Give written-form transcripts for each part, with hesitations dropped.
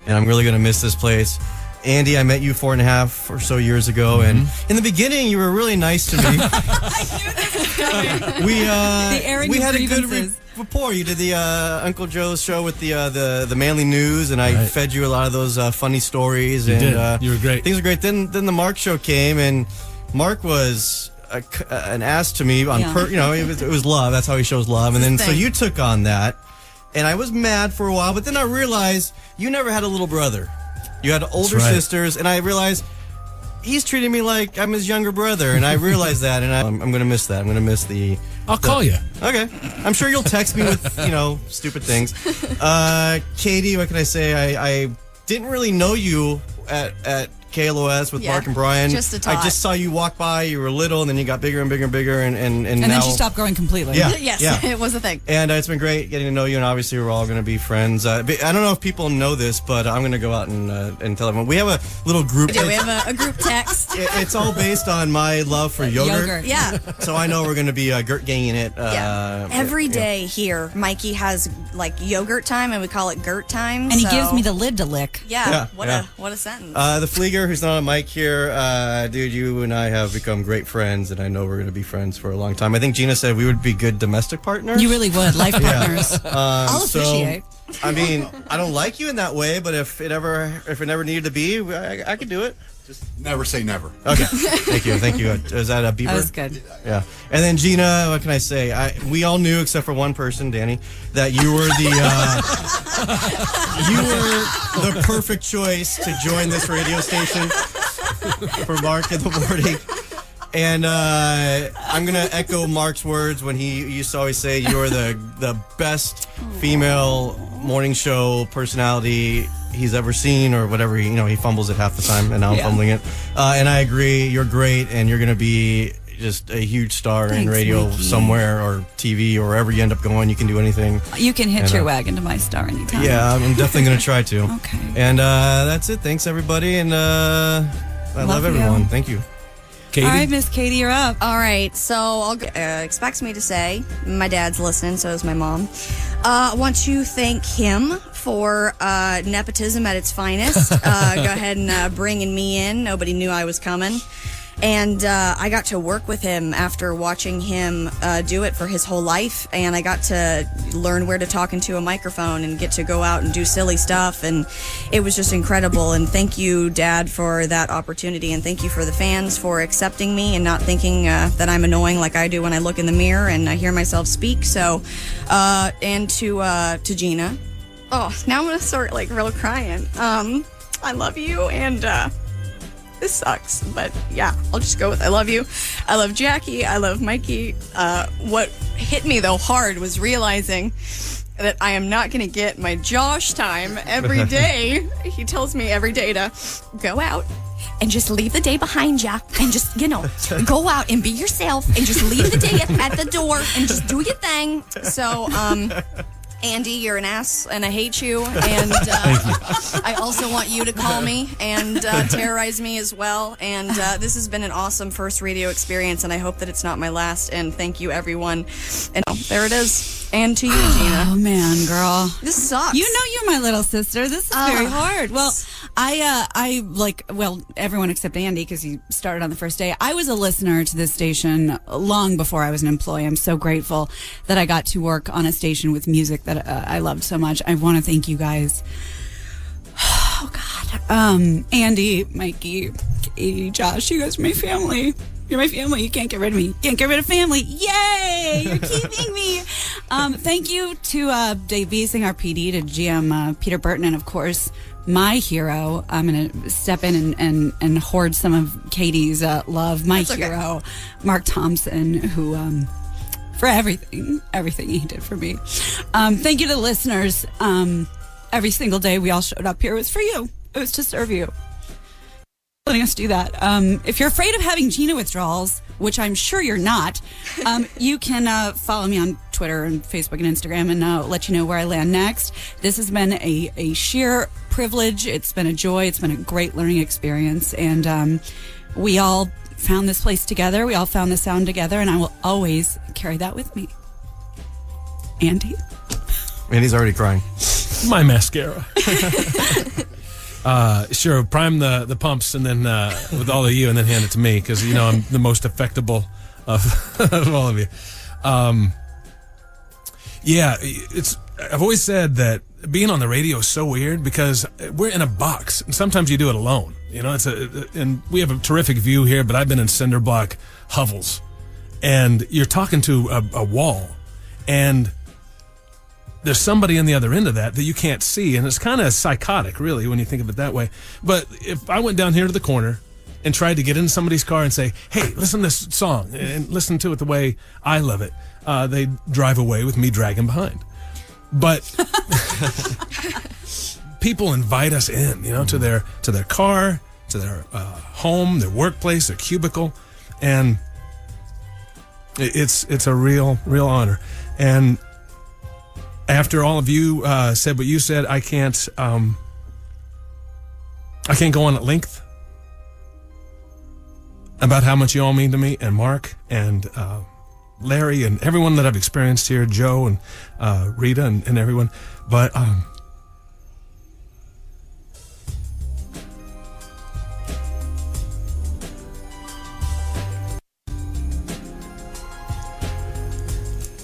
and I'm really going to miss this place. Andy, I met you 4.5 or so years ago, and in the beginning, you were really nice to me. I knew this was coming. We we had a good rapport. You did the Uncle Joe's show with the Manly News, and I fed you a lot of those funny stories. You and did. You were great. Things were great. Then the Mark show came, and Mark was an ass to me. It was love. That's how he shows love. And then so you took on that, and I was mad for a while. But then I realized you never had a little brother. You had older sisters, and I realized he's treating me like I'm his younger brother, and I realized that, and I'm going to miss that. I'm going to miss I'll call you. Okay. I'm sure you'll text me with, stupid things. Katie, what can I say? I didn't really know you at KLOS with Mark and Brian. Just a tot. I just saw you walk by. You were little, and then you got bigger and bigger and bigger, and now... And then she stopped growing completely. Yeah. Yes, it was a thing. And it's been great getting to know you, and obviously we're all going to be friends. I don't know if people know this, but I'm going to go out and tell everyone. We have a little group. We have a group text. It's all based on my love for yogurt. Yeah. So I know we're going to be Gert ganging it. Every day here, Mikey has like yogurt time, and we call it Gert time. And he gives me the lid to lick. Yeah. What a sentence. The Flieger, who's not on mic here, dude, you and I have become great friends, and I know we're going to be friends for a long time. I think Gina said we would be good domestic partners. You really would, life partners. I'll appreciate. I mean, I don't like you in that way, but if it never needed to be, I could do it. Just never say never. Okay. Thank you. Is that a Bieber? That was good. Yeah. And then Gina, what can I say? We all knew, except for one person, Danny, that you were the perfect choice to join this radio station for Mark in the morning. And I'm going to echo Mark's words when he used to always say you're the best female morning show personality he's ever seen, or whatever. He fumbles it half the time, and now I'm fumbling it. And I agree. You're great, and you're going to be just a huge star in radio somewhere, or TV, or wherever you end up going. You can do anything. You can hitch your wagon to my star anytime. Yeah, I'm definitely going to try to. Okay. And that's it. Thanks, everybody. And I love everyone. Thank you. Katie? All right, Miss Katie, you're up. All right, so expects me to say, my dad's listening, so is my mom. I want to thank him for nepotism at its finest. Go ahead and bringing me in. Nobody knew I was coming. And I got to work with him after watching him do it for his whole life. And I got to learn where to talk into a microphone and get to go out and do silly stuff. And it was just incredible. And thank you, Dad, for that opportunity. And thank you for the fans for accepting me and not thinking that I'm annoying like I do when I look in the mirror and I hear myself speak. So, and to Gina. Oh, now I'm going to start like real crying. I love you, and this sucks, but yeah, I'll just go with I love you. I love Jackie. I love Mikey. What hit me, though, hard was realizing that I am not going to get my Josh time every day. He tells me every day to go out and just leave the day behind you and just, go out and be yourself and just leave the day at the door and just do your thing. So, Andy, you're an ass, and I hate you. And I also want you to call me and terrorize me as well. And this has been an awesome first radio experience, and I hope that it's not my last. And thank you, everyone. And there it is. And to you, Gina. Oh, man, girl. This sucks. You know you're my little sister. This is very hard. Well, everyone except Andy, because he started on the first day. I was a listener to this station long before I was an employee. I'm so grateful that I got to work on a station with music that I loved so much. I want to thank you guys. Oh, God. Andy, Mikey, Katie, Josh, you guys are my family. You're my family. You can't get rid of me. You can't get rid of family. Yay! You're keeping me. Thank you to Dave Beasing, our PD, to GM Peter Burton, and of course, my hero. I'm going to step in and hoard some of Katie's love. My hero, Mark Thompson, who for everything he did for me. Thank you to the listeners. Every single day we all showed up here. It was for you. It was to serve you. Letting us do that. If you're afraid of having Gina withdrawals, which I'm sure you're not, you can follow me on Twitter and Facebook and Instagram, and let you know where I land next. This has been a sheer privilege. It's been a joy. It's been a great learning experience, and we all found this place together. We all found the sound together, and I will always carry that with me. Andy? Andy's already crying. My mascara. Sure, prime the pumps and then with all of you, and then hand it to me because I'm the most affectable of all of you. I've always said that being on the radio is so weird because we're in a box, and sometimes you do it alone. And we have a terrific view here, but I've been in cinder block hovels, and you're talking to a wall, and there's somebody on the other end of that you can't see, and it's kind of psychotic, really, when you think of it that way. But if I went down here to the corner and tried to get into somebody's car and say, hey, listen to this song, and listen to it the way I love it, they'd drive away with me dragging behind. But people invite us in, to their car, to their home, their workplace, their cubicle, and it's a real honor. And after all of you said what you said, I can't go on at length about how much you all mean to me, and Mark and Larry and everyone that I've experienced here, Joe and Rita and everyone. But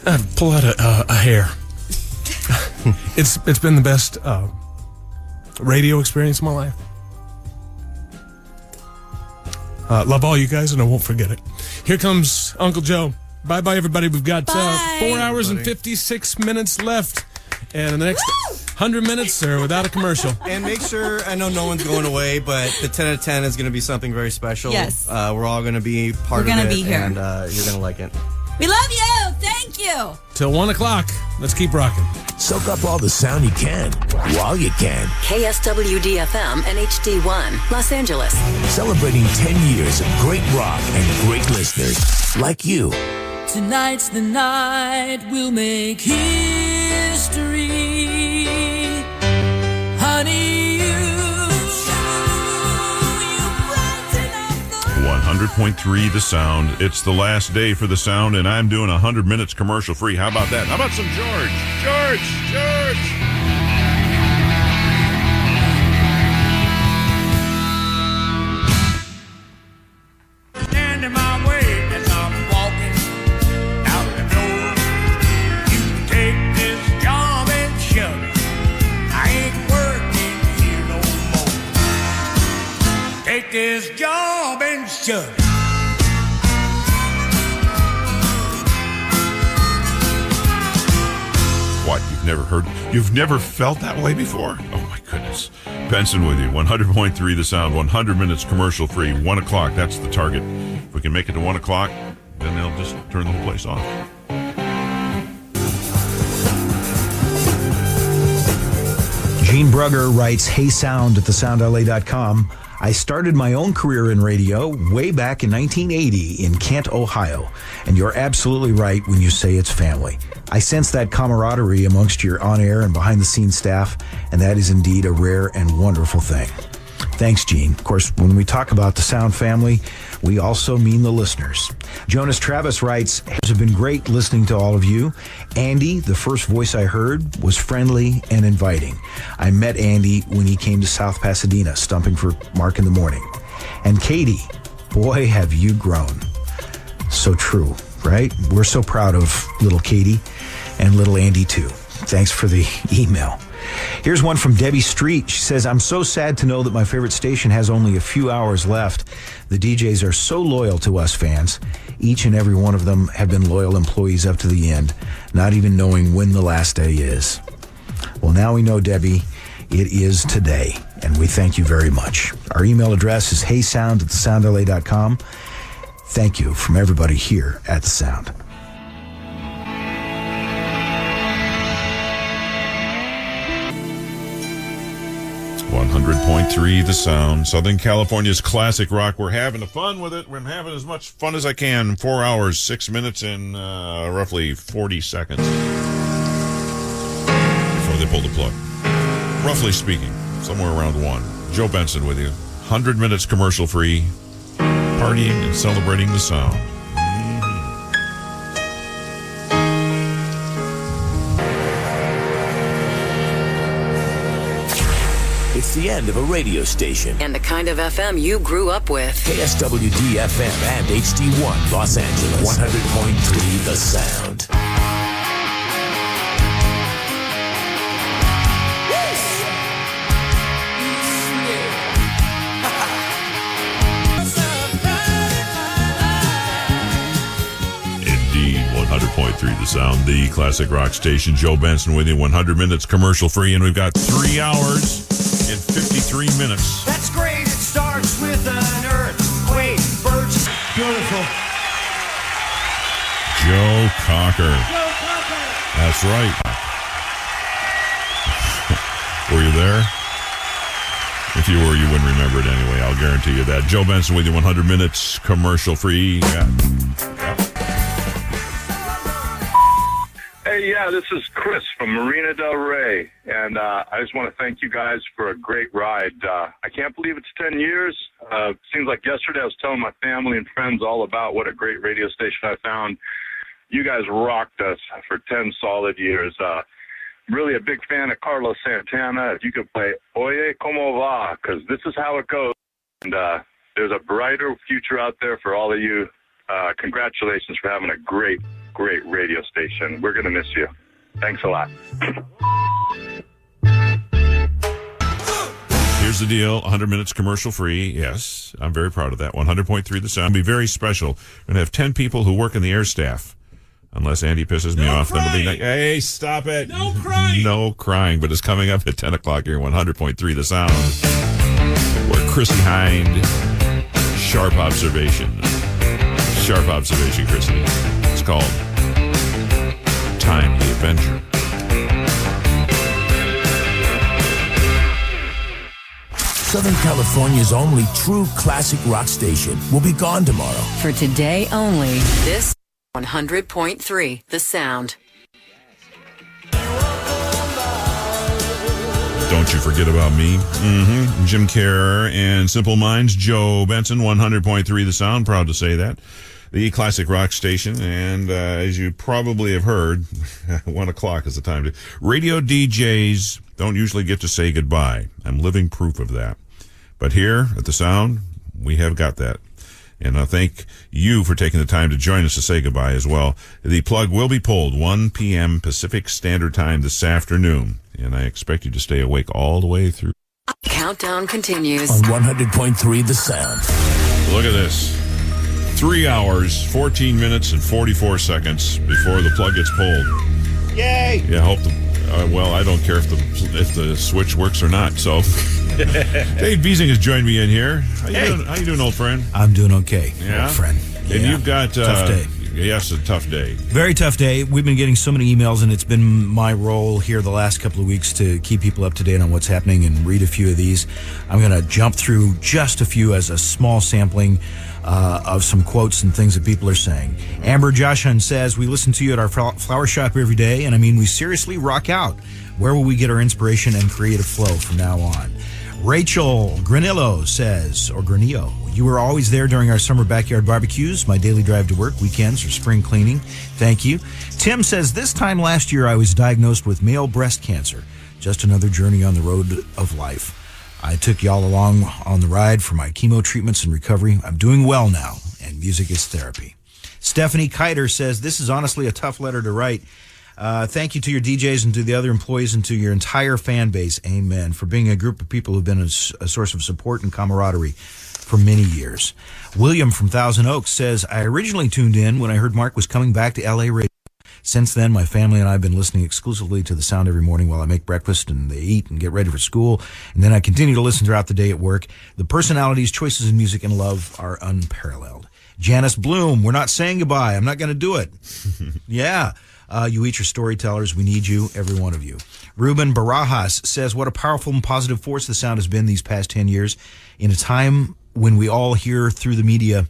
I'd pull out a hair. It's been the best radio experience of my life. Love all you guys, and I won't forget it. Here comes Uncle Joe. Bye-bye, everybody. We've got 4 hours and 56 minutes left. And in the next 100 minutes, are without a commercial. And make sure, I know no one's going away, but the 10 out of 10 is going to be something very special. Yes. We're all going to be part of it. We're going to be here. And you're going to like it. We love you. Thank you. Till 1 o'clock. Let's keep rocking. Soak up all the sound you can while you can. KSWD FM and HD1, Los Angeles. Celebrating 10 years of great rock and great listeners like you. Tonight's the night we'll make history. Honey, you 100.3 The Sound. It's the last day for The Sound, and I'm doing 100 minutes commercial free. How about that? How about some George? George! Stand in my way as I'm walking out the door. You can take this job and shove it. I ain't working here no more. Take this job and shove it. What, you've never felt that way before? Oh my goodness. Benson with you, 100.3 The Sound, 100 minutes commercial free, 1 o'clock, that's the target. If we can make it to 1 o'clock, then they'll just turn the whole place off. Gene Brugger writes, Hey Sound at thesoundla.com. I started my own career in radio way back in 1980 in Kent, Ohio. And you're absolutely right when you say it's family. I sense that camaraderie amongst your on-air and behind-the-scenes staff, and that is indeed a rare and wonderful thing. Thanks, Gene. Of course, when we talk about the Sound family, we also mean the listeners. Jonas Travis writes, It's been great listening to all of you. Andy, the first voice I heard, was friendly and inviting. I met Andy when he came to South Pasadena, stumping for Mark in the Morning. And Katie, boy, have you grown. So true, right? We're so proud of little Katie and little Andy, too. Thanks for the email. Here's one from Debbie Street. She says, I'm so sad to know that my favorite station has only a few hours left. The DJs are so loyal to us fans. Each and every one of them have been loyal employees up to the end, not even knowing when the last day is. Well, now we know, Debbie, it is today, and we thank you very much. Our email address is heysound@thesoundla.com. Thank you from everybody here at The Sound. 100.3 The Sound, Southern California's classic rock. We're having fun with it. We're having as much fun as I can. 4 hours, 6 minutes, and roughly 40 seconds before they pull the plug. Roughly speaking, somewhere around 1. Joe Benson with you. 100 minutes commercial free, partying and celebrating the sound. It's It's the end of a radio station. And the kind of FM you grew up with. KSWD FM and HD1 Los Angeles. 100.3 The Sound. Indeed, 100.3 The Sound, the classic rock station. Joe Benson with you, 100 minutes commercial free, and we've got 3 hours and 53 minutes. That's great. It starts with an earthquake. Birds. Beautiful. Joe Cocker. That's right. Were you there? If you were, you wouldn't remember it anyway. I'll guarantee you that. Joe Benson with you, 100 minutes commercial free. Yeah. Hey, this is Chris from Marina Del Rey, and I just want to thank you guys for a great ride. I can't believe it's 10 years. Seems like yesterday I was telling my family and friends all about what a great radio station I found. You guys rocked us for 10 solid years. Really a big fan of Carlos Santana. If you could play Oye Como Va, because this is how it goes. And there's a brighter future out there for all of you. Congratulations for having a great radio station. We're going to miss you. Thanks a lot. Here's the deal, 100 minutes commercial free. Yes, I'm very proud of that. 100.3 The Sound. It'll be very special. We're going to have 10 people who work in the air staff. Unless Andy pisses me off, then it'll be hey, stop it. No crying. No crying, but it's coming up at 10 o'clock here, 100.3 The Sound. Where Chrissy Hind, sharp observation. Sharp observation, Chrissy. It's called Time the Avenger. Southern California's only true classic rock station will be gone tomorrow. For today only, this 100.3 The Sound. Don't you forget about me. Jim Kerr and Simple Minds. Joe Benson, 100.3 The Sound. Proud to say that. The classic rock station. And as you probably have heard, 1 o'clock is the time to... Radio DJs don't usually get to say goodbye. I'm living proof of that. But here at The Sound, we have got that. And I thank you for taking the time to join us to say goodbye as well. The plug will be pulled 1 p.m. Pacific Standard Time this afternoon. And I expect you to stay awake all the way through. Countdown continues. On 100.3 The Sound. Look at this. 3 hours, 14 minutes, and 44 seconds before the plug gets pulled. Yay! Yeah, I hope well, I don't care if the switch works or not. So, Dave Beasing has joined me in here. How you doing, old friend? I'm doing okay, yeah? old friend. And you've got tough day. Yes, a tough day. Very tough day. We've been getting so many emails, and it's been my role here the last couple of weeks to keep people up to date on what's happening and read a few of these. I'm going to jump through just a few as a small sampling of some quotes and things that people are saying. Amber Joshan says, we listen to you at our flower shop every day, and I mean, we seriously rock out. Where will we get our inspiration and creative flow from now on? Rachel Granillo says, or Granillo, you were always there during our summer backyard barbecues, my daily drive to work, weekends, or spring cleaning. Thank you. Tim says, this time last year I was diagnosed with male breast cancer. Just another journey on the road of life. I took y'all along on the ride for my chemo treatments and recovery. I'm doing well now, and music is therapy. Stephanie Kiter says, this is honestly a tough letter to write. Thank you to your DJs and to the other employees and to your entire fan base, amen, for being a group of people who've been a source of support and camaraderie for many years. William from Thousand Oaks says, I originally tuned in when I heard Mark was coming back to LA Radio. Since then, my family and I have been listening exclusively to the sound every morning while I make breakfast and they eat and get ready for school. And then I continue to listen throughout the day at work. The personalities, choices in music, and love are unparalleled. Janice Bloom, we're not saying goodbye. I'm not going to do it. Yeah. You each are storytellers. We need you, every one of you. Ruben Barajas says, what a powerful and positive force the sound has been these past 10 years. In a time when we all hear through the media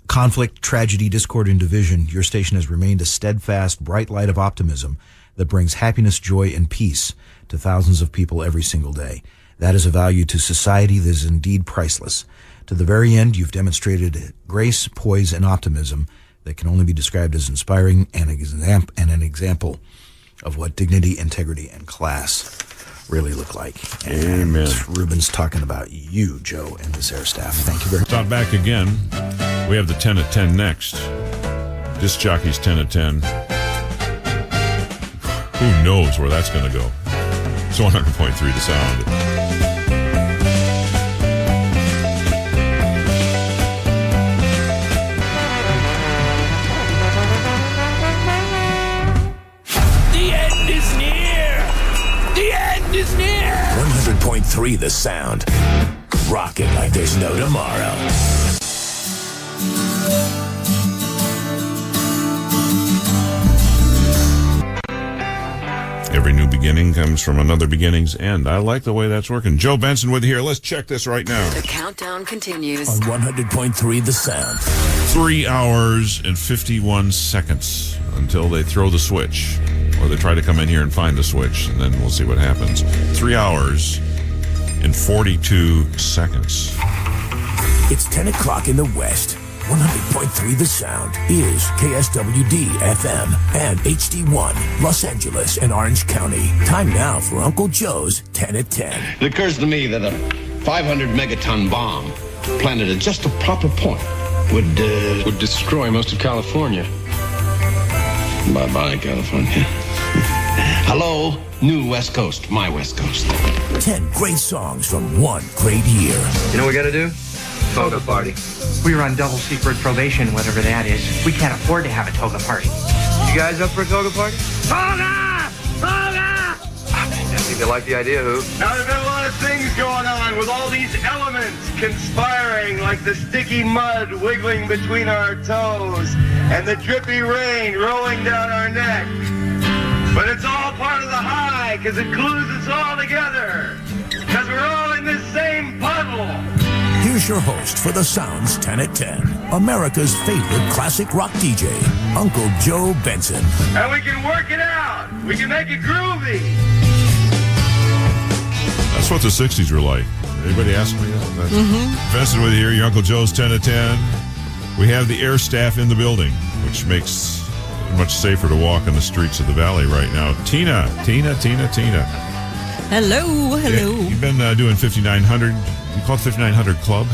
conflict, tragedy, discord, and division, your station has remained a steadfast, bright light of optimism that brings happiness, joy, and peace to thousands of people every single day. That is a value to society that is indeed priceless. To the very end, you've demonstrated grace, poise, and optimism that can only be described as inspiring and an example of what dignity, integrity, and class really look like. Amen. Ruben's talking about you, Joe, and this air staff. Thank you very much. Stop back again. We have the 10 at 10 next. Disc Jockey's 10 at 10. Who knows where that's going to go? It's 100.3 The Sound. The end is near. The end is near. 100.3 The Sound. Rock it like there's no tomorrow. Every new beginning comes from another beginning's end. I like the way that's working. Joe Benson with you here. Let's check this right now. The countdown continues. On 100.3 The Sound. 3 hours and 51 seconds until they throw the switch. Or they try to come in here and find the switch, and then we'll see what happens. 3 hours and 42 seconds. It's 10 o'clock in the West. 100.3 The Sound is KSWD FM and HD1, Los Angeles and Orange County. Time now for Uncle Joe's 10 at 10. It occurs to me that a 500 megaton bomb planted at just the proper point would destroy most of California. Bye-bye, California. Hello, new West Coast, my West Coast. 10 great songs from one great year. You know what we gotta do? Toga party. We were on double secret probation, whatever that is. We can't afford to have a toga party. You guys up for a toga party? Toga! Toga! I think you like the idea, Who? Now, there's been a lot of things going on with all these elements conspiring, like the sticky mud wiggling between our toes and the drippy rain rolling down our neck. But it's all part of the high, because it glues us all together. Because we're all in this same puddle. Here's your host for The Sound's 10 at 10, America's favorite classic rock DJ, Uncle Joe Benson. And we can work it out. We can make it groovy. That's what the 60s were like. Anybody ask me that? Benson with you here, your Uncle Joe's 10 at 10. We have the air staff in the building, which makes it much safer to walk in the streets of the valley right now. Tina. Hello. You've been doing 5900. You call it 5900 Club?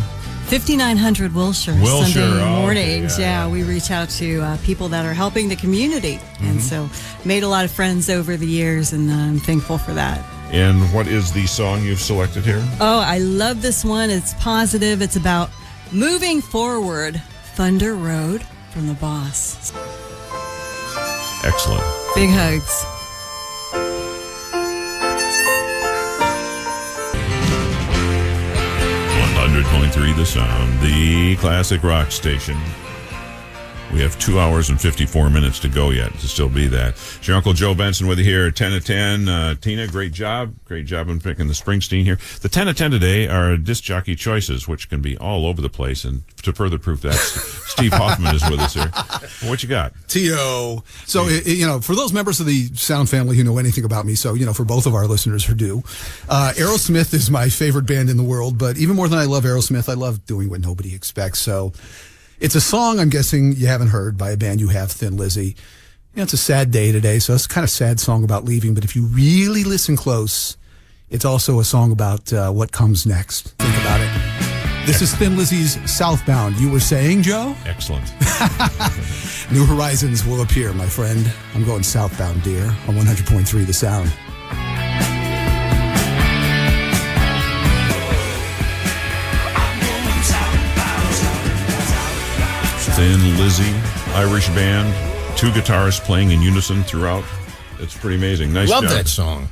5900 Wilshire Sunday mornings. Yeah. We reach out to people that are helping the community. And so made a lot of friends over the years, and I'm thankful for that. And what is the song you've selected here? Oh, I love this one. It's positive. It's about moving forward. Thunder Road from The Boss. Excellent. Big hugs. .3 The Sound, the classic rock station. We have 2 hours and 54 minutes to go yet to still be that. It's your Uncle Joe Benson with you here at 10 at 10. Tina, great job. Great job in picking the Springsteen here. The 10 at 10 today are disc jockey choices, which can be all over the place. And to further proof that, Steve Hoffman is with us here. What you got? T.O. So, for those members of the Sound family who know anything about me, so, for both of our listeners who do, Aerosmith is my favorite band in the world. But even more than I love Aerosmith, I love doing what nobody expects. So it's a song I'm guessing you haven't heard by a band you have, Thin Lizzy. It's a sad day today, so it's kind of sad song about leaving. But if you really listen close, it's also a song about what comes next. Think about it. This is Thin Lizzy's Southbound. You were saying, Joe? Excellent. New horizons will appear, my friend. I'm going southbound, dear, on 100.3 The Sound. Thin Lizzy, Irish band, 2 guitarists playing in unison throughout. It's pretty amazing. Nice job. Love that song.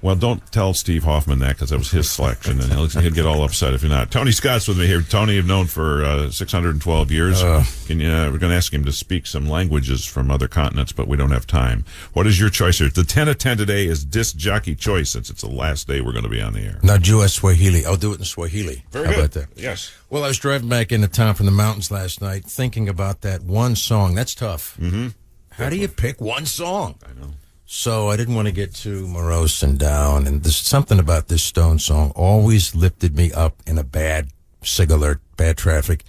Well, don't tell Steve Hoffman that, because that was his selection, and he'd get all upset if you're not. Tony Scott's with me here. Tony, you've known for 612 years. We're going to ask him to speak some languages from other continents, but we don't have time. What is your choice here? The 10 at 10 today is disc jockey choice, since it's the last day we're going to be on the air. Najua Swahili. I'll do it in Swahili. Very How good. about that? Yes. Well, I was driving back into town from the mountains last night, thinking about that one song. That's tough. Mm-hmm. How do you pick one song? I know. So I didn't want to get too morose and down. And there's something about this Stone song always lifted me up in a bad sig alert, bad traffic.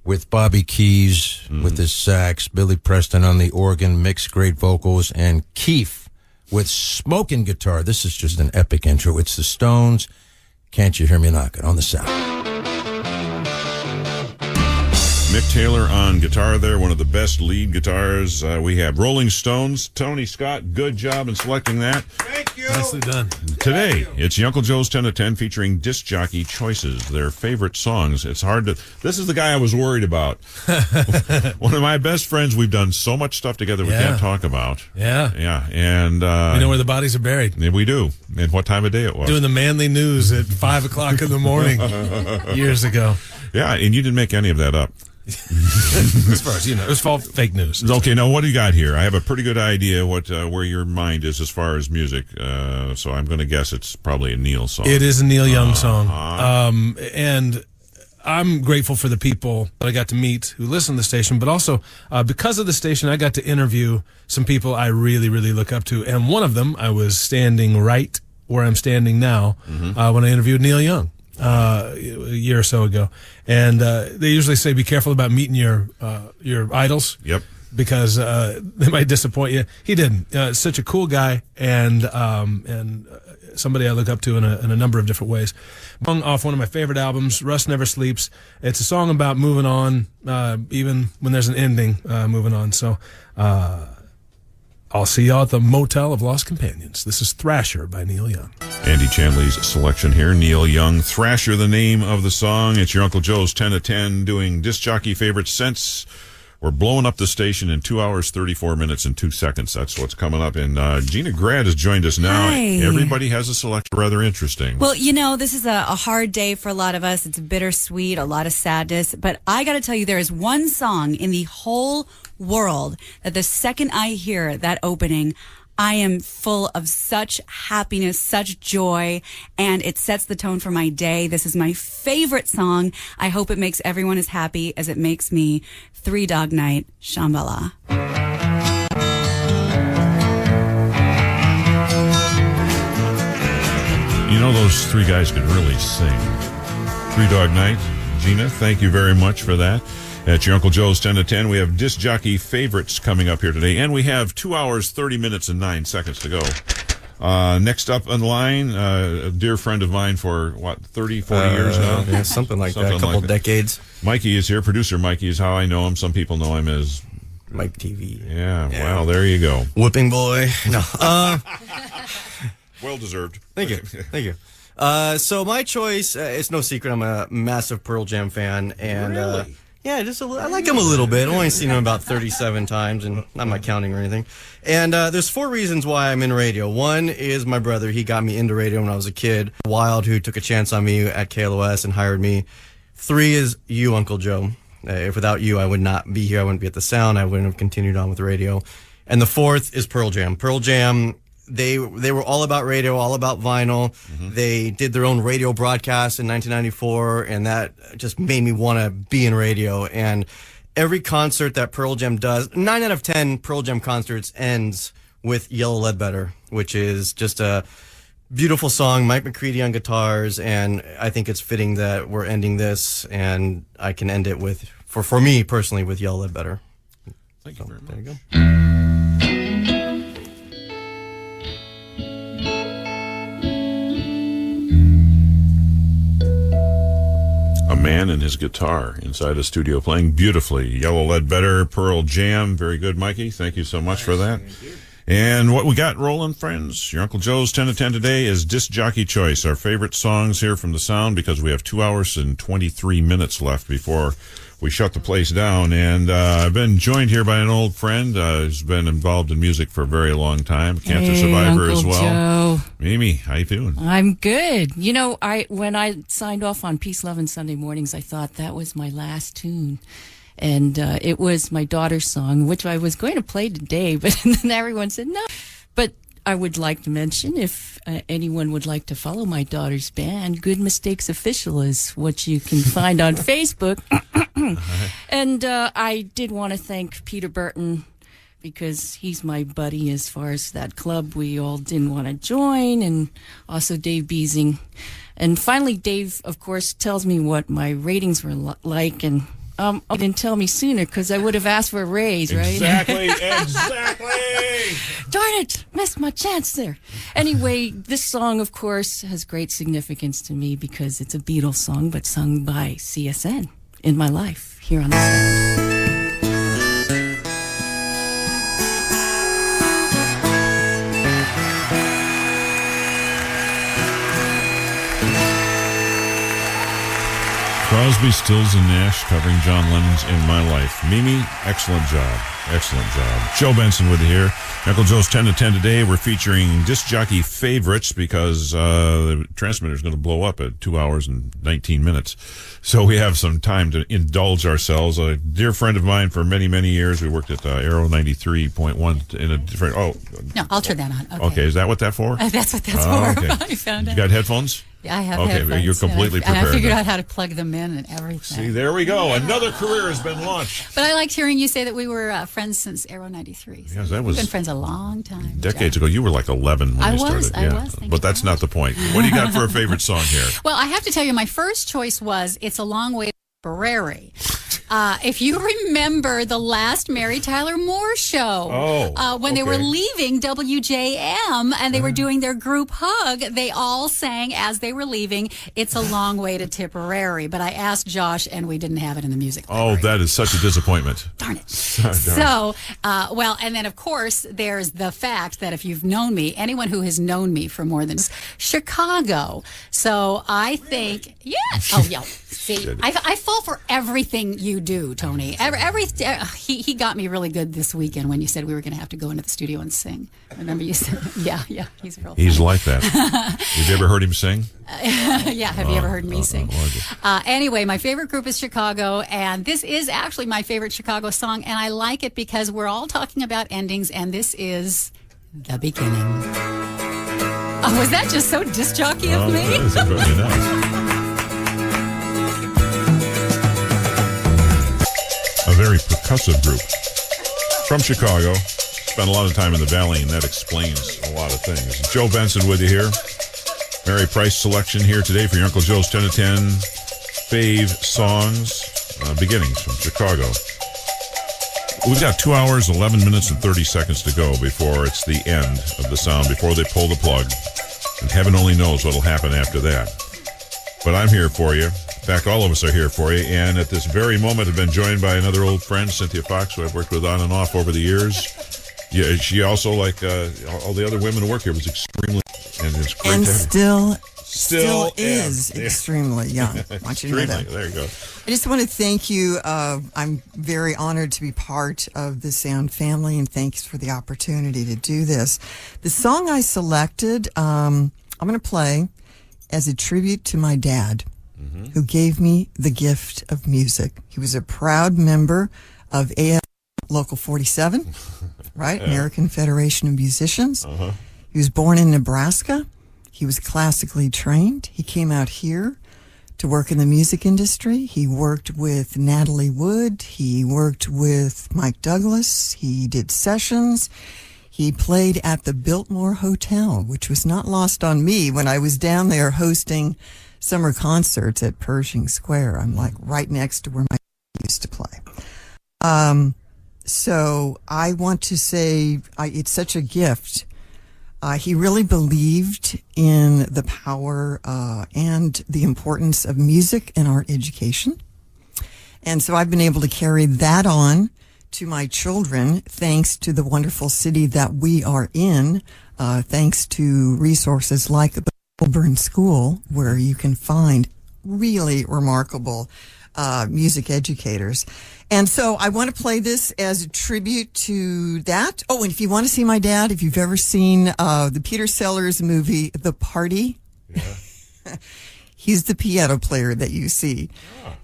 With Bobby Keys with his sax, Billy Preston on the organ, mixed great vocals, and Keith with smoking guitar. This is just an epic intro. It's the Stones. Can't You Hear Me Knocking on the Sound. Mick Taylor on guitar there, one of the best lead guitars. We have Rolling Stones. Tony Scott, good job in selecting that. Thank you. Nicely done. Today, it's your Uncle Joe's 10 to 10 featuring disc jockey choices, their favorite songs. It's hard to... This is the guy I was worried about. One of my best friends. We've done so much stuff together we can't talk about. Yeah. Yeah, and... we know where the bodies are buried. Yeah, we do. And what time of day it was. Doing the Manly News at 5 o'clock in the morning years ago. Yeah, and you didn't make any of that up. As far as you know, it was all fake news. Okay, now what do you got here? I have a pretty good idea where your mind is as far as music. So I'm going to guess it's probably a Neil song. It is a Neil Young song. And I'm grateful for the people that I got to meet who listen to the station, but also because of the station, I got to interview some people I really, really look up to. And one of them, I was standing right where I'm standing now when I interviewed Neil Young. A year or so ago, and they usually say be careful about meeting your idols. Yep. Because they might disappoint you. He didn't. Such a cool guy, and somebody I look up to in a number of different ways. Song off one of my favorite albums, Rust Never Sleeps. It's a song about moving on, even when there's an ending. Moving on. So I'll see y'all at the Motel of Lost Companions. This is Thrasher by Neil Young. Andy Chanley's selection here. Neil Young, Thrasher, the name of the song. It's your Uncle Joe's 10 to 10 doing disc jockey favorites since we're blowing up the station in 2 hours, 34 minutes, and 2 seconds. That's what's coming up. And Gina Grad has joined us now. Hi. Everybody has a selection rather interesting. Well, you know, this is a hard day for a lot of us. It's bittersweet, a lot of sadness. But I got to tell you, there is one song in the whole world that the second I hear that opening, I am full of such happiness, such joy, and it sets the tone for my day. This is my favorite song. I hope it makes everyone as happy as it makes me. Three Dog Night, Shambhala. You know, those three guys could really sing. Three Dog Night. Gina, thank you very much for that. At your Uncle Joe's 10 to 10, we have disc jockey favorites coming up here today, and we have 2 hours, 30 minutes, and 9 seconds to go. Next up in line, a dear friend of mine for, 30, 40 years now? Yeah, something like that, a couple decades. Mikey is here. Producer Mikey is how I know him. Some people know him as... Mike TV. Yeah, well, there you go. Whipping boy. No. Well deserved. Thank you. Thank you. So my choice, it's no secret, I'm a massive Pearl Jam fan, and... Really? Yeah, I like him a little bit. I've only seen him about 37 times, and I'm not counting or anything. And there's 4 reasons why I'm in radio. One is my brother. He got me into radio when I was a kid. Wild, who took a chance on me at KLOS and hired me. 3 is you, Uncle Joe. If without you, I would not be here. I wouldn't be at the Sound. I wouldn't have continued on with radio. And the 4th is Pearl Jam. Pearl Jam... They were all about radio, all about vinyl. Mm-hmm. They did their own radio broadcast in 1994, and that just made me want to be in radio. And every concert that Pearl Jam does, 9 out of 10 Pearl Jam concerts ends with Yellow Ledbetter, which is just a beautiful song. Mike McCready on guitars, and I think it's fitting that we're ending this, and I can end it with, for me personally, with Yellow Ledbetter. Thank you very much. There you go. A man and his guitar inside a studio playing beautifully. Yellow Ledbetter, Pearl Jam. Very good, Mikey. Thank you so much for that. And what we got rolling, friends, your Uncle Joe's 10 to 10 today is Disc Jockey Choice, our favorite songs here from the Sound, because we have 2 hours and 23 minutes left before we shut the place down. And I've been joined here by an old friend who's been involved in music for a very long time, cancer survivor Uncle as well. Joe. Mimi, how you doing? I'm good. You know, when I signed off on Peace, Love, and Sunday Mornings, I thought that was my last tune. And it was my daughter's song, which I was going to play today, but then everyone said no. But I would like to mention, if anyone would like to follow my daughter's band, Good Mistakes Official is what you can find on Facebook. And I did want to thank Peter Burton, because he's my buddy as far as that club we all didn't want to join, and also Dave Beasing. And finally, Dave, of course, tells me what my ratings were like, and You didn't tell me sooner because I would have asked for a raise, right? Exactly. Darn it, missed my chance there. Anyway, this song, of course, has great significance to me because it's a Beatles song, but sung by CSN in my life here on the Sound. Crosby, Stills, and Nash covering John Lennon's In My Life. Mimi, excellent job. Excellent job. Joe Benson with you here. Uncle Joe's 10 to 10 today. We're featuring disc jockey favorites because the transmitter is going to blow up at 2 hours and 19 minutes. So we have some time to indulge ourselves. A dear friend of mine for many, many years. We worked at Aero 93.1 in a different... Oh. No, I'll turn that on. Okay, is that what that's for? That's what that's for. Okay. I found out. You got headphones? Yeah, I have okay, headphones. You're completely prepared. And I figured out how to plug them in and everything. See, there we go. Another career has been launched. But I liked hearing you say that we were friends since Aero 93. So yes, that was... We've been friends a long time. Decades ago. You were like 11 when you started. I was. But that's not the point. What do you got for a favorite song here? Well, I have to tell you, my first choice was It's a Long Way to Tipperary. If you remember the last Mary Tyler Moore show, when they were leaving WJM and they were doing their group hug, they all sang as they were leaving, It's a Long Way to Tipperary. But I asked Josh and we didn't have it in the music library. Oh, that is such a disappointment. Darn it. So, well, and then of course, there's the fact that if you've known me, anyone who has known me for more than Chicago. So I think, yes. Oh, yeah. See, I fall for everything you do, Tony. He got me really good this weekend when you said we were going to have to go into the studio and sing. Remember you said, yeah, he's real. He's like that. Have you ever heard him sing? Yeah, have you ever heard me sing? Anyway, my favorite group is Chicago, and this is actually my favorite Chicago song, and I like it because we're all talking about endings, and this is the beginning. Oh, was that just so disc jockey of me? That is really nice. A very percussive group from Chicago. Spent a lot of time in the Valley, and that explains a lot of things. Joe Benson with you here. Mary Price selection here today for your Uncle Joe's 10 to 10 fave songs, beginnings from Chicago. We've got 2 hours, 11 minutes, and 30 seconds to go before it's the end of the sound, before they pull the plug. And heaven only knows what'll happen after that. But I'm here for you. In fact, all of us are here for you. And at this very moment, I've been joined by another old friend, Cynthia Fox, who I've worked with on and off over the years. Yeah, she also, like all the other women who work here, was extremely... And it's great and to have still is extremely young. I want you to know that. There you go. I just want to thank you. I'm very honored to be part of the Sound family, and thanks for the opportunity to do this. The song I selected, I'm going to play as a tribute to my dad, who gave me the gift of music. He was a proud member of AF Local 47, right? American Federation of Musicians. He was born in Nebraska. He was classically trained. He came out here to work in the music industry. He worked with Natalie Wood. He worked with Mike Douglas. He did sessions. He played at the Biltmore Hotel, which was not lost on me when I was down there hosting summer concerts at Pershing Square. I'm like right next to where my used to play. So I want to say it's such a gift. He really believed in the power and the importance of music in our education. And so I've been able to carry that on to my children thanks to the wonderful city that we are in, thanks to resources like the Burn School, where you can find really remarkable music educators. And so I want to play this as a tribute to that. Oh, and if you want to see my dad, if you've ever seen the Peter Sellers movie, The Party, he's the piano player that you see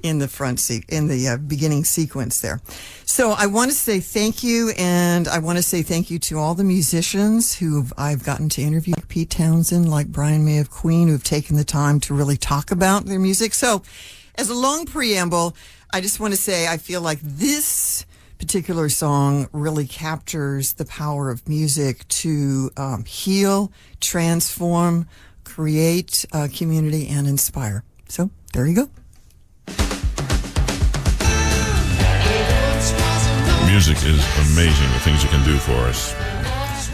in the front seat, in the beginning sequence there. So I want to say thank you, and I want to say thank you to all the musicians who I've gotten to interview, like Pete Townsend, like Brian May of Queen, who've taken the time to really talk about their music. So as a long preamble, I just want to say I feel like this particular song really captures the power of music to heal, transform, create community, and inspire. So there you go. Music is amazing, the things it can do for us.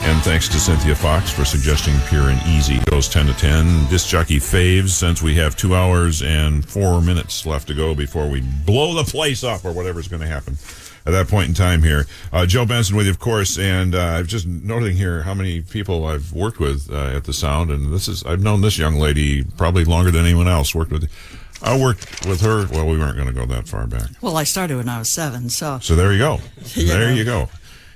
And thanks to Cynthia Fox for suggesting Pure and Easy. Goes 10 to 10. Disc jockey faves, since we have 2 hours and 4 minutes left to go before we blow the place up or whatever's going to happen at that point in time here. Joe Benson with you, of course, and I'm just noting here how many people I've worked with at the Sound, and I've known this young lady probably longer than anyone else. I worked with her. Well, we weren't going to go that far back. Well, I started when I was 7, so. So there you go. There you go.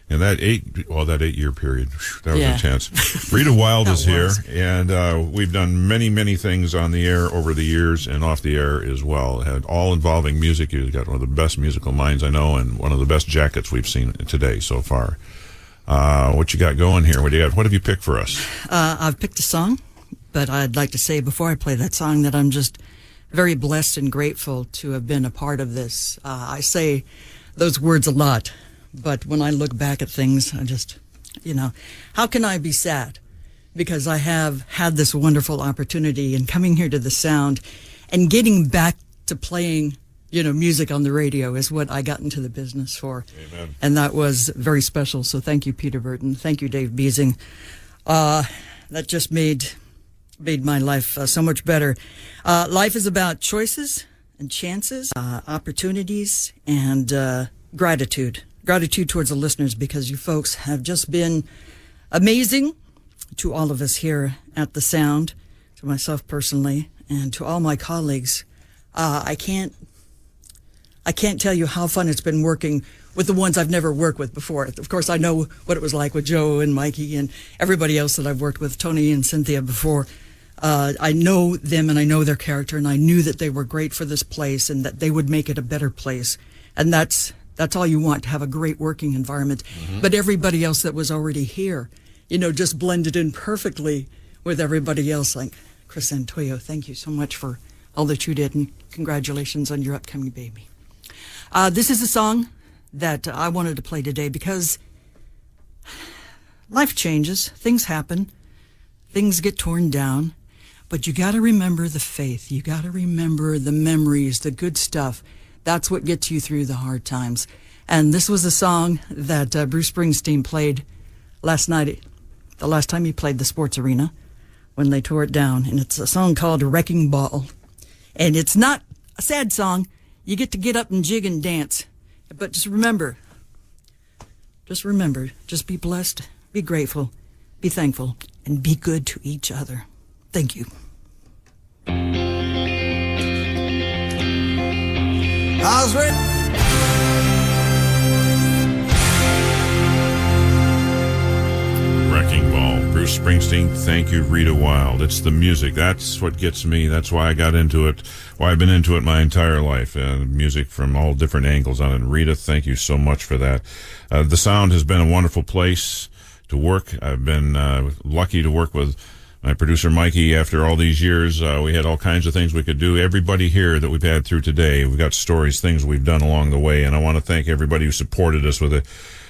And that 8-year period, that was intense. Rita Wilde is here, and we've done many, many things on the air over the years and off the air as well. All involving music. You've got one of the best musical minds I know, and one of the best jackets we've seen today so far. What you got going here? What have you picked for us? I've picked a song, but I'd like to say before I play that song that I'm just very blessed and grateful to have been a part of this. I say those words a lot. But when I look back at things, I just, how can I be sad? Because I have had this wonderful opportunity and coming here to the Sound and getting back to playing, music on the radio is what I got into the business for. Amen. And that was very special. So thank you, Peter Burton. Thank you, Dave Beasing. That just made my life so much better. Life is about choices and chances, opportunities, and gratitude. Gratitude towards the listeners, because you folks have just been amazing to all of us here at the Sound, to myself personally, and to all my colleagues. I can't tell you how fun it's been working with the ones I've never worked with before. Of course, I know what it was like with Joe and Mikey and everybody else that I've worked with, Tony and Cynthia before. I know them and I know their character, and I knew that they were great for this place and that they would make it a better place. And that's all you want, to have a great working environment. Mm-hmm. But everybody else that was already here, just blended in perfectly with everybody else. Like Chris Santoyo, thank you so much for all that you did, and congratulations on your upcoming baby. This is a song that I wanted to play today because life changes, things happen, things get torn down, but you got to remember the faith. You got to remember the memories, the good stuff. That's what gets you through the hard times. And this was a song that Bruce Springsteen played last night, the last time he played the Sports Arena, when they tore it down. And it's a song called Wrecking Ball. And it's not a sad song. You get to get up and jig and dance. But just remember, just be blessed, be grateful, be thankful, and be good to each other. Thank you. I was ready. Wrecking Ball. Bruce Springsteen, thank you, Rita Wilde. It's the music. That's what gets me. That's why I got into it, why I've been into it my entire life. Music from all different angles on it. And Rita, thank you so much for that. The Sound has been a wonderful place to work. I've been lucky to work with my producer Mikey. After all these years, we had all kinds of things we could do. Everybody here that we've had through today, we've got stories, things we've done along the way, and I want to thank everybody who supported us with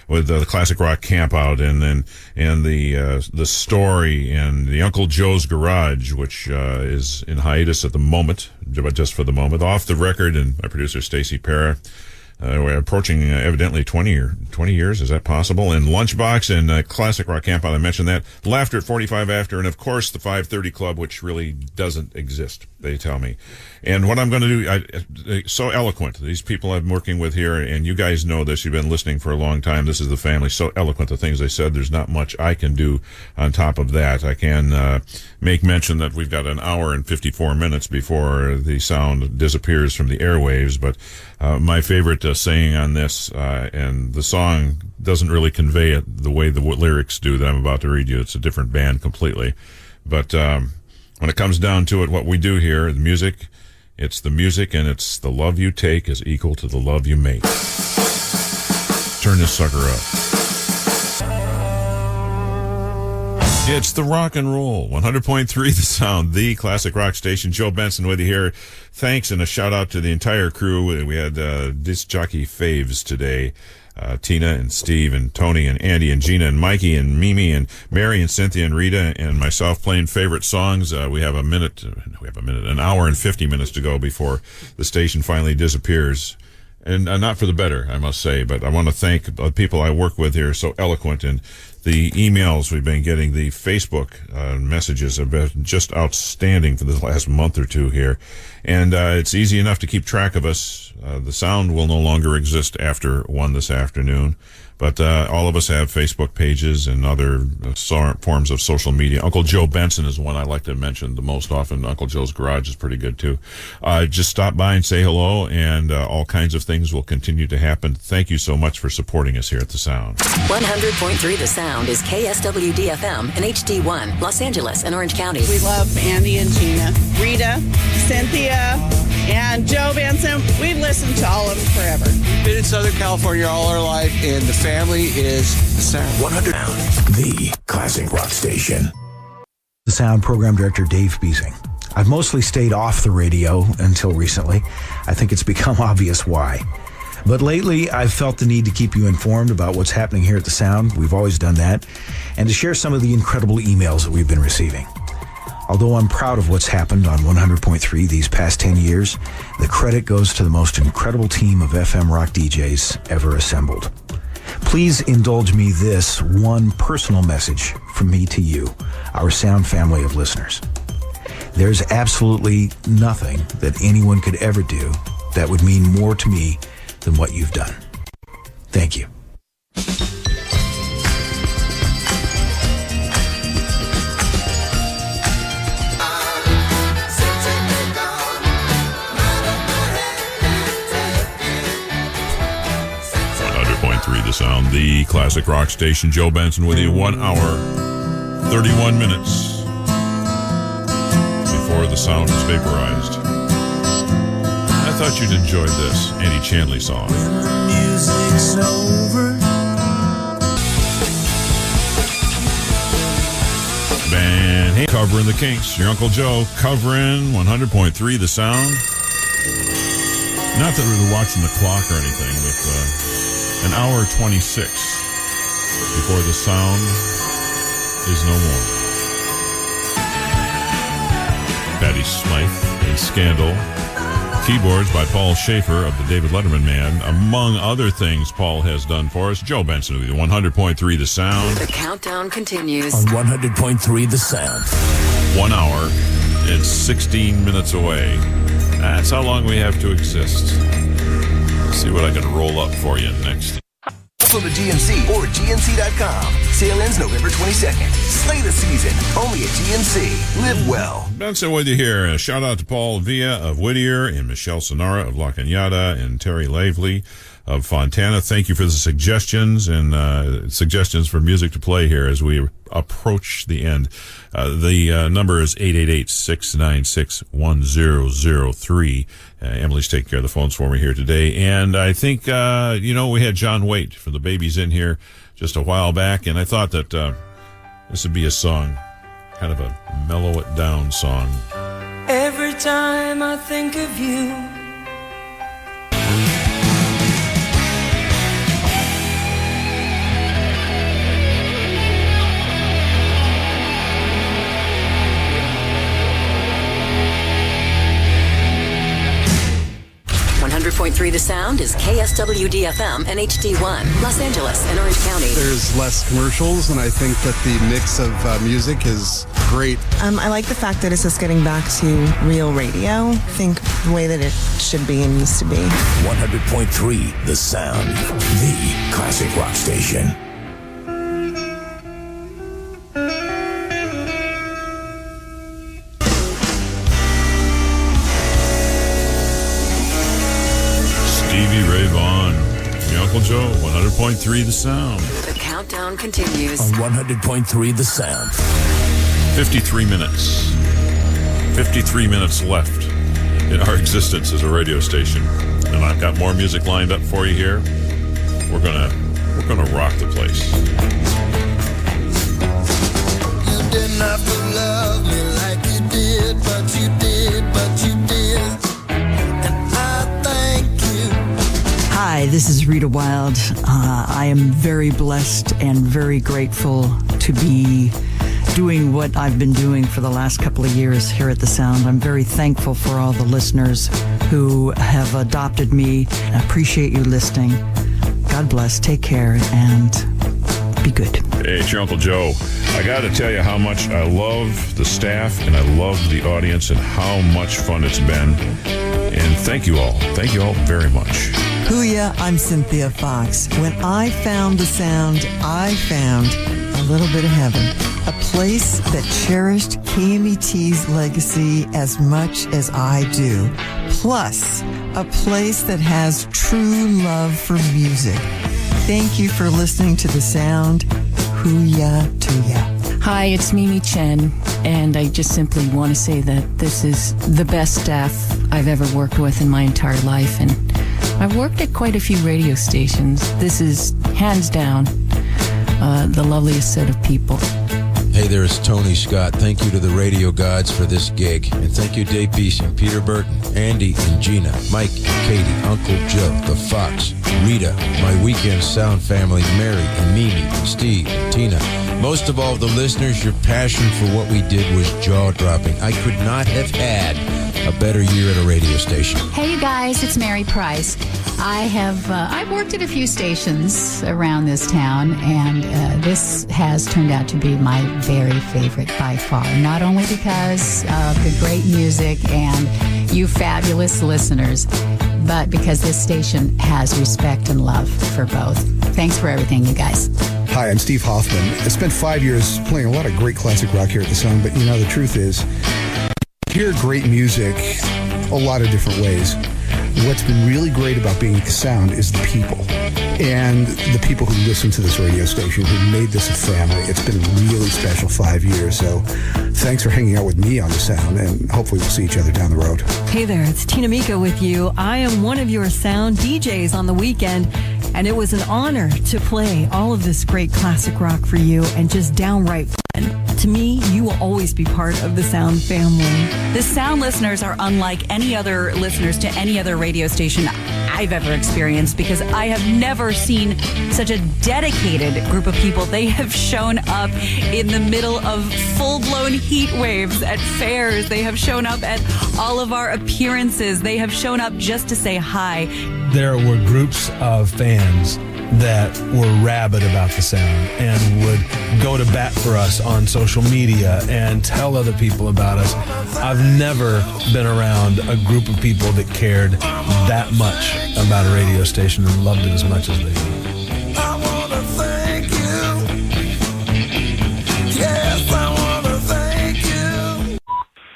the Classic Rock Campout and the story and the Uncle Joe's Garage, which is in hiatus at the moment, but just for the moment. Off the Record and my producer Stacy Parra. We're approaching evidently 20 years. Is that possible? And Lunchbox and Classic Rock Campout, I mentioned that. Laughter at 45 After, and of course the 530 Club, which really doesn't exist, they tell me. And what I'm going to do, so eloquent. These people I'm working with here, and you guys know this. You've been listening for a long time. This is the family. So eloquent, the things they said. There's not much I can do on top of that. I can make mention that we've got an hour and 54 minutes before the sound disappears from the airwaves. But my favorite saying on this, and the song doesn't really convey it the way the lyrics do that I'm about to read you. It's a different band completely. But when it comes down to it, what we do here, the music, it's the music, and it's the love you take is equal to the love you make. Turn this sucker up. It's the rock and roll. 100.3 The Sound, the classic rock station. Joe Benson with you here. Thanks, and a shout out to the entire crew. We had disc jockey faves today. Tina and Steve and Tony and Andy and Gina and Mikey and Mimi and Mary and Cynthia and Rita and myself playing favorite songs. We have an hour and 50 minutes to go before the station finally disappears. and not for the better, I must say. But I want to thank the people I work with here, so eloquent, and the emails we've been getting, the Facebook messages have been just outstanding for the last month or two here. And it's easy enough to keep track of us. The sound will no longer exist after 1 this afternoon. But all of us have Facebook pages and other forms of social media. Uncle Joe Benson is one I like to mention the most often. Uncle Joe's Garage is pretty good, too. Just stop by and say hello, and all kinds of things will continue to happen. Thank you so much for supporting us here at The Sound. 100.3 The Sound is KSWD FM and HD1, Los Angeles and Orange County. We love Andy and Gina, Rita, Cynthia, and Joe Benson. We've listened to all of them forever. We've been in Southern California all our life, and the family is The Sound. 100 the classic rock station. The Sound Program Director Dave Beasing. I've mostly stayed off the radio until recently. I think it's become obvious why. But lately, I've felt the need to keep you informed about what's happening here at The Sound. We've always done that. And to share some of the incredible emails that we've been receiving. Although I'm proud of what's happened on 100.3 these past 10 years, the credit goes to the most incredible team of FM rock DJs ever assembled. Please indulge me this one personal message from me to you, our Sound family of listeners. There's absolutely nothing that anyone could ever do that would mean more to me than what you've done. Thank you. The Sound, the classic rock station. Joe Benson with you. 1 hour, 31 minutes before the sound is vaporized. I thought you'd enjoy this Andy Chanley song. When the music's over. Band hey, covering the Kinks. Your Uncle Joe covering 100.3 The Sound. Not that we were watching the clock or anything, but an hour 26 before the sound is no more. Patty Smythe and Scandal. Keyboards by Paul Schaefer of the David Letterman Band. Among other things Paul has done for us, Joe Benson with you. 100.3 The Sound. The countdown continues. On 100.3 The Sound. 1 hour and 16 minutes away. That's how long we have to exist. Let's see what I can roll up for you next. From the GNC or GNC.com. Sale ends November 22nd. Slay the season. Only at GNC. Live well. Benson with you here. A shout out to Paul Villa of Whittier and Michelle Sonara of La Cañada and Terry Lively of Fontana. Thank you for the suggestions and suggestions for music to play here as we approach the end. The number is 888-696-1003. Emily's taking care of the phones for me here today. And I think, we had John Waite from the Babies in here just a while back, and I thought that this would be a song, kind of a mellow it down song. Every time I think of you, 100.3 The Sound is KSWD FM and HD1, Los Angeles and Orange County. There's less commercials, and I think that the mix of music is great. I like the fact that it's just getting back to real radio. I think the way that it should be and needs to be. 100.3 The Sound, the classic rock station. Stevie Ray Vaughan. Your Uncle Joe, 100.3 The Sound. The countdown continues. On 100.3 The Sound. 53 minutes. 53 minutes left in our existence as a radio station. And I've got more music lined up for you here. We're gonna rock the place. you didn't have to love me like you did, but you did, but you did. And I thank you. Hi, this is Rita Wild. I am very blessed and very grateful to be doing what I've been doing for the last couple of years here at The Sound. I'm very thankful for all the listeners who have adopted me. I appreciate you listening. God bless. Take care and be good. Hey, it's your Uncle Joe. I got to tell you how much I love the staff and I love the audience and how much fun it's been. And thank you all. Thank you all very much. Hooyah, I'm Cynthia Fox. When I found the sound, I found a little bit of heaven. A place that cherished KMET's legacy as much as I do. Plus, a place that has true love for music. Thank you for listening to The Sound. Hooyah to ya. Hi, it's Mimi Chen, and I just simply want to say that this is the best staff I've ever worked with in my entire life, and I've worked at quite a few radio stations. This is, hands down, the loveliest set of people. Hey there, it's Tony Scott. Thank you to the radio gods for this gig. And thank you, Dave Beasing, Peter Burton, Andy and Gina, Mike and Katie, Uncle Joe, the Fox, Rita, my weekend sound family, Mary and Mimi, and Steve, and Tina. Most of all, the listeners, your passion for what we did was jaw-dropping. I could not have had a better year at a radio station. Hey, you guys, it's Mary Price. I've worked at a few stations around this town, and this has turned out to be my very favorite by far. Not only because of the great music and you fabulous listeners, but because this station has respect and love for both. Thanks for everything, you guys. Hi, I'm Steve Hoffman. I spent 5 years playing a lot of great classic rock here at the Sound, but the truth is, you hear great music a lot of different ways. What's been really great about being at the Sound is the people. And the people who listen to this radio station, who made this a family. It's been a really special 5 years. So thanks for hanging out with me on the Sound, and hopefully we'll see each other down the road. Hey there, it's Tina Mika with you. I am one of your Sound DJs on the weekend, and it was an honor to play all of this great classic rock for you and just downright fun. To me, you will always be part of the Sound family. The Sound listeners are unlike any other listeners to any other radio station I've ever experienced, because I have never seen such a dedicated group of people. They have shown up in the middle of full-blown heat waves at fairs. They have shown up at all of our appearances. They have shown up just to say hi. There were groups of fans that were rabid about the Sound and would go to bat for us on social media and tell other people about us. I've never been around a group of people that cared that much about a radio station and loved it as much as they do.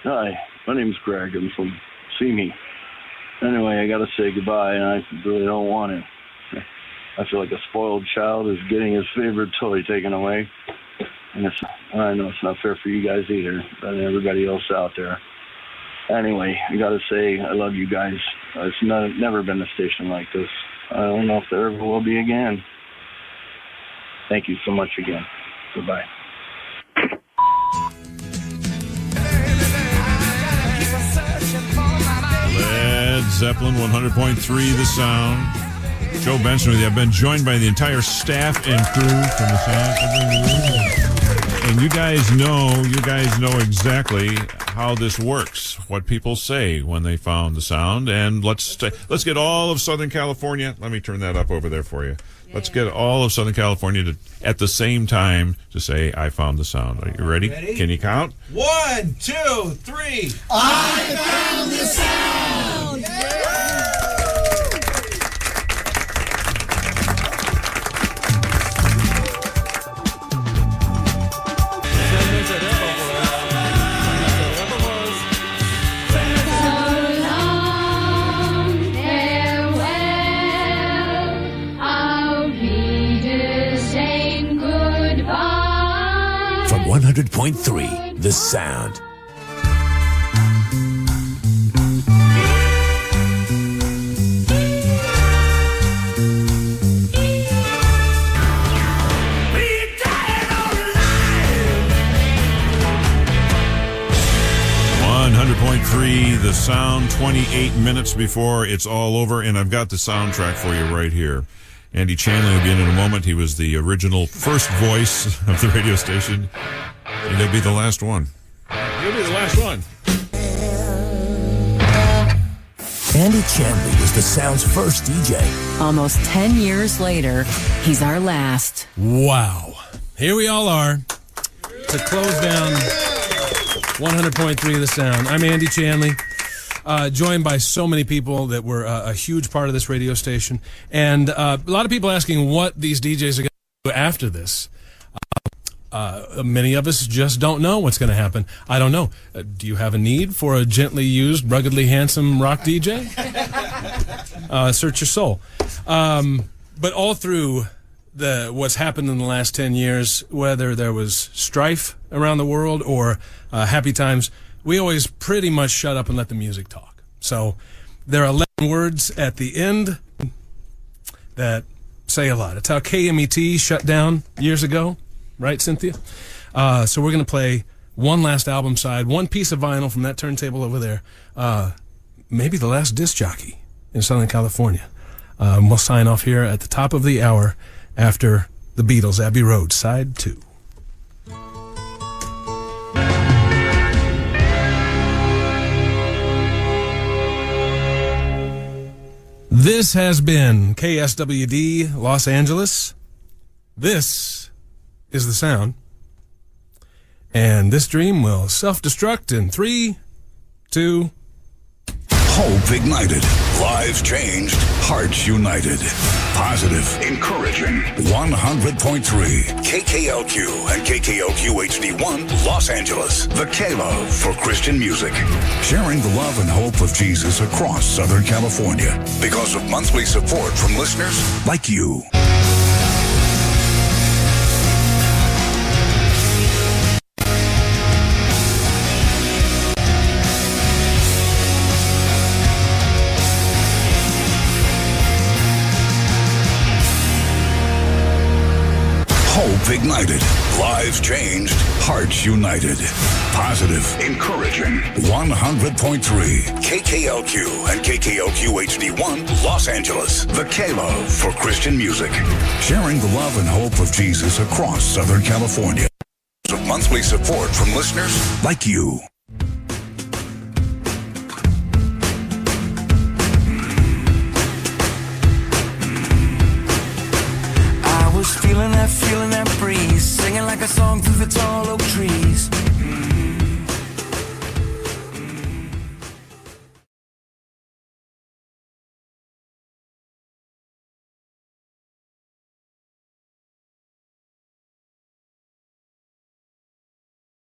Hi, my name's Greg. I'm from Simi. Anyway, I gotta say goodbye, and I really don't want to. I feel like a spoiled child is getting his favorite toy taken away. And I know it's not fair for you guys either, but everybody else out there. Anyway, I gotta say, I love you guys. It's never been a station like this. I don't know if there ever will be again. Thank you so much again. Goodbye. Led Zeppelin 100.3 The Sound. Joe Benson with you. I've been joined by the entire staff and crew from the Sound. And you guys know exactly how this works, what people say when they found the Sound. And let's get all of Southern California. Let me turn that up over there for you. Yeah. Let's get all of Southern California to, at the same time, to say, I found the Sound. Are you ready? Can you count? 1, 2, 3. I found the Sound! Yeah! From 100.3, The Sound. The Sound, 28 minutes before it's all over, and I've got the soundtrack for you right here. Andy Chanley will be in a moment. He was the original first voice of the radio station, and he'll be the last one. He'll be the last one. Andy Chanley was the Sound's first DJ. Almost 10 years later, he's our last. Wow. Here we all are to close down 100.3 The Sound. I'm Andy Chanley, joined by so many people that were a huge part of this radio station. And a lot of people asking what these DJs are going to do after this. Many of us just don't know what's going to happen. I don't know. Do you have a need for a gently used, ruggedly handsome rock DJ? Search your soul. But all through what's happened in the last 10 years, whether there was strife around the world or happy times, we always pretty much shut up and let the music talk. So there are 11 words at the end that say a lot. It's how KMET shut down years ago. Right, Cynthia? So we're going to play one last album side, one piece of vinyl from that turntable over there. Maybe the last disc jockey in Southern California. We'll sign off here at the top of the hour after the Beatles, Abbey Road, side 2. This has been KSWD Los Angeles. This is The Sound. And this dream will self-destruct in 3, 2... Hope ignited. Lives changed. Hearts united. Positive. Encouraging. 100.3. KKLQ and KKLQ HD1 Los Angeles. The K-Love for Christian music. Sharing the love and hope of Jesus across Southern California. Because of monthly support from listeners like you. Hope ignited. Lives changed. Hearts united. Positive. Encouraging. 100.3. KKLQ and KKLQ HD1 Los Angeles. The K-Love for Christian music. Sharing the love and hope of Jesus across Southern California. Of monthly support from listeners like you. I was feeling that breeze, singing like a song through the tall oak trees.